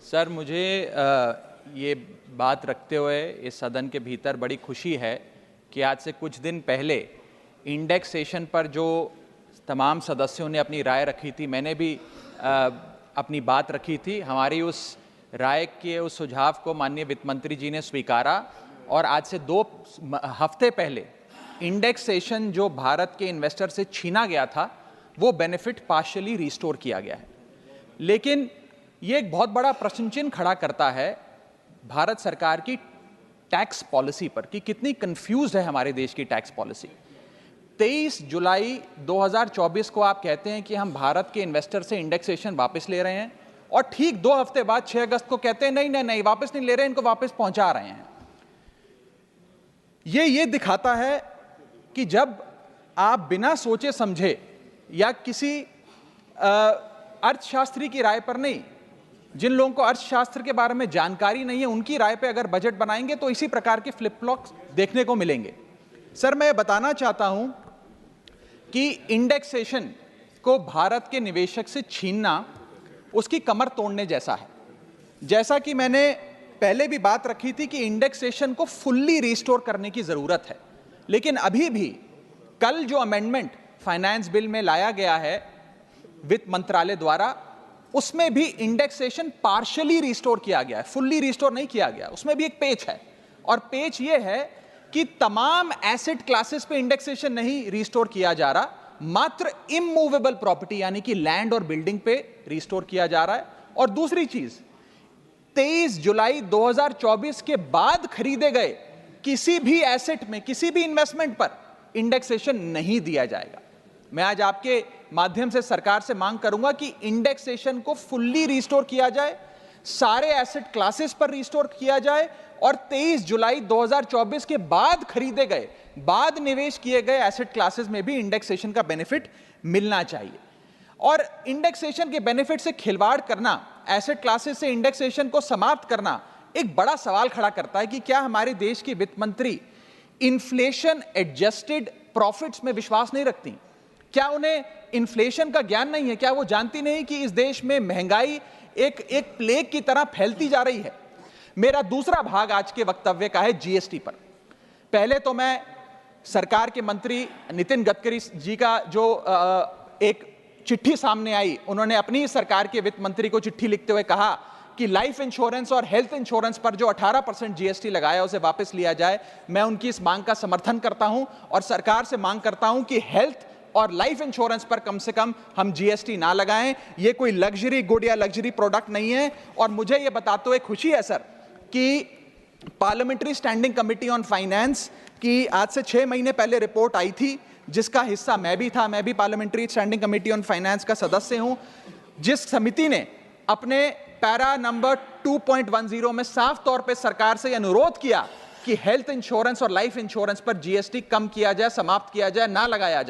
Sir, मुझे ये बात रखते हुए इस सदन के भीतर बड़ी खुशी है कि आज से कुछ दिन पहले इंडेक्सेशन पर जो तमाम सदस्यों ने अपनी राय रखी थी, मैंने भी अपनी बात रखी थी। हमारी उस राय के उस सुझाव को माननीय वित्त मंत्री जी ने स्वीकारा और आज से 2 हफ्ते पहले इंडेक्सेशन जो भारत के इन्वेस्टर से छीना गया था, वो बेनिफिट पार्शियली रिस्टोर किया गया है। लेकिन ये एक बहुत बड़ा प्रश्न चिन्ह खड़ा करता है भारत सरकार की टैक्स पॉलिसी पर कि कितनी कंफ्यूज है हमारे देश की टैक्स पॉलिसी। 23 जुलाई 2024 को आप कहते हैं कि हम भारत के इन्वेस्टर से इंडेक्सेशन वापस ले रहे हैं और ठीक 2 हफ्ते बाद 6 अगस्त को कहते हैं नहीं वापस नहीं ले रहे हैं, इनको वापस पहुंचा रहे हैं। ये दिखाता है कि जब आप बिना सोचे समझे या किसी अर्थशास्त्री की राय पर नहीं, जिन लोगों को अर्थशास्त्र के बारे में जानकारी नहीं है, उनकी राय पे अगर बजट बनाएंगे तो इसी प्रकार के फ्लिप फ्लॉप्स देखने को मिलेंगे। सर, मैं बताना चाहता हूं कि इंडेक्सेशन को भारत के निवेशक से छीनना उसकी कमर तोड़ने जैसा है। जैसा कि मैंने पहले भी बात रखी थी कि इंडेक्सेशन को फुल्ली रिस्टोर करने की जरूरत है, लेकिन अभी भी कल जो अमेंडमेंट फाइनेंस बिल में लाया गया है वित्त मंत्रालय द्वारा, उसमें भी इंडेक्सेशन पार्शियली रिस्टोर किया गया है, फुल्ली रिस्टोर नहीं किया गया। उसमें भी एक पेच है और पेच ये है कि तमाम एसेट क्लासेस पे इंडेक्सेशन नहीं रिस्टोर किया जा रहा, मात्र इमूवेबल प्रॉपर्टी यानी कि लैंड और बिल्डिंग पे रिस्टोर किया जा रहा है। और दूसरी चीज, 23 जुलाई 2024 के बाद खरीदे गए किसी भी एसेट में, किसी भी इन्वेस्टमेंट पर इंडेक्सेशन नहीं दिया जाएगा। मैं आज आपके माध्यम से सरकार से मांग करूंगा कि इंडेक्सेशन को फुल्ली रिस्टोर किया जाए, सारे एसेट क्लासेस पर रिस्टोर किया जाए और 23 जुलाई 2024 के बाद खरीदे गए, बाद निवेश किए गए एसेट क्लासेस में भी इंडेक्सेशन का बेनिफिट मिलना चाहिए। और इंडेक्सेशन के बेनिफिट से खिलवाड़ करना, एसेट क्लासेस से इंडेक्सेशन को समाप्त करना एक बड़ा सवाल खड़ा करता है कि क्या हमारे देश की वित्त मंत्री इन्फ्लेशन एडजस्टेड प्रॉफिट्स में विश्वास नहीं रखती? क्या उन्हें इन्फ्लेशन का ज्ञान नहीं है? क्या वो जानती नहीं कि इस देश में महंगाई एक प्लेग की तरह फैलती जा रही है? मेरा दूसरा भाग आज के वक्तव्य का है जीएसटी पर। पहले तो मैं सरकार के मंत्री नितिन गडकरी जी का जो एक चिट्ठी सामने आई, उन्होंने अपनी सरकार के वित्त मंत्री को चिट्ठी लिखते हुए कहा कि लाइफ इंश्योरेंस और हेल्थ इंश्योरेंस पर जो 18% जीएसटी लगाया उसे वापस लिया जाए। मैं उनकी इस मांग का समर्थन करता हूं और सरकार से मांग करता हूं कि हेल्थ और लाइफ इंश्योरेंस पर कम से कम हम जीएसटी ना लगाएं। ये कोई लग्जरी गुड या लग्जरी प्रोडक्ट नहीं है। और मुझे ये बताते हुए खुशी है सर कि parliamentary standing committee on finance की आज से 6 महीने पहले रिपोर्ट आई थी, जिसका हिस्सा मैं भी था। मैं भी parliamentary standing committee on finance का सदस्य हूं, जिस समिति ने अपने पैरा नंबर 2.10 में साफ तौर पे सरकार से अनुरोध किया कि हेल्थ इंश्योरेंस और लाइफ इंश्योरेंस पर जीएसटी कम किया जाए, समाप्त किया जाए, ना लगाया जाए।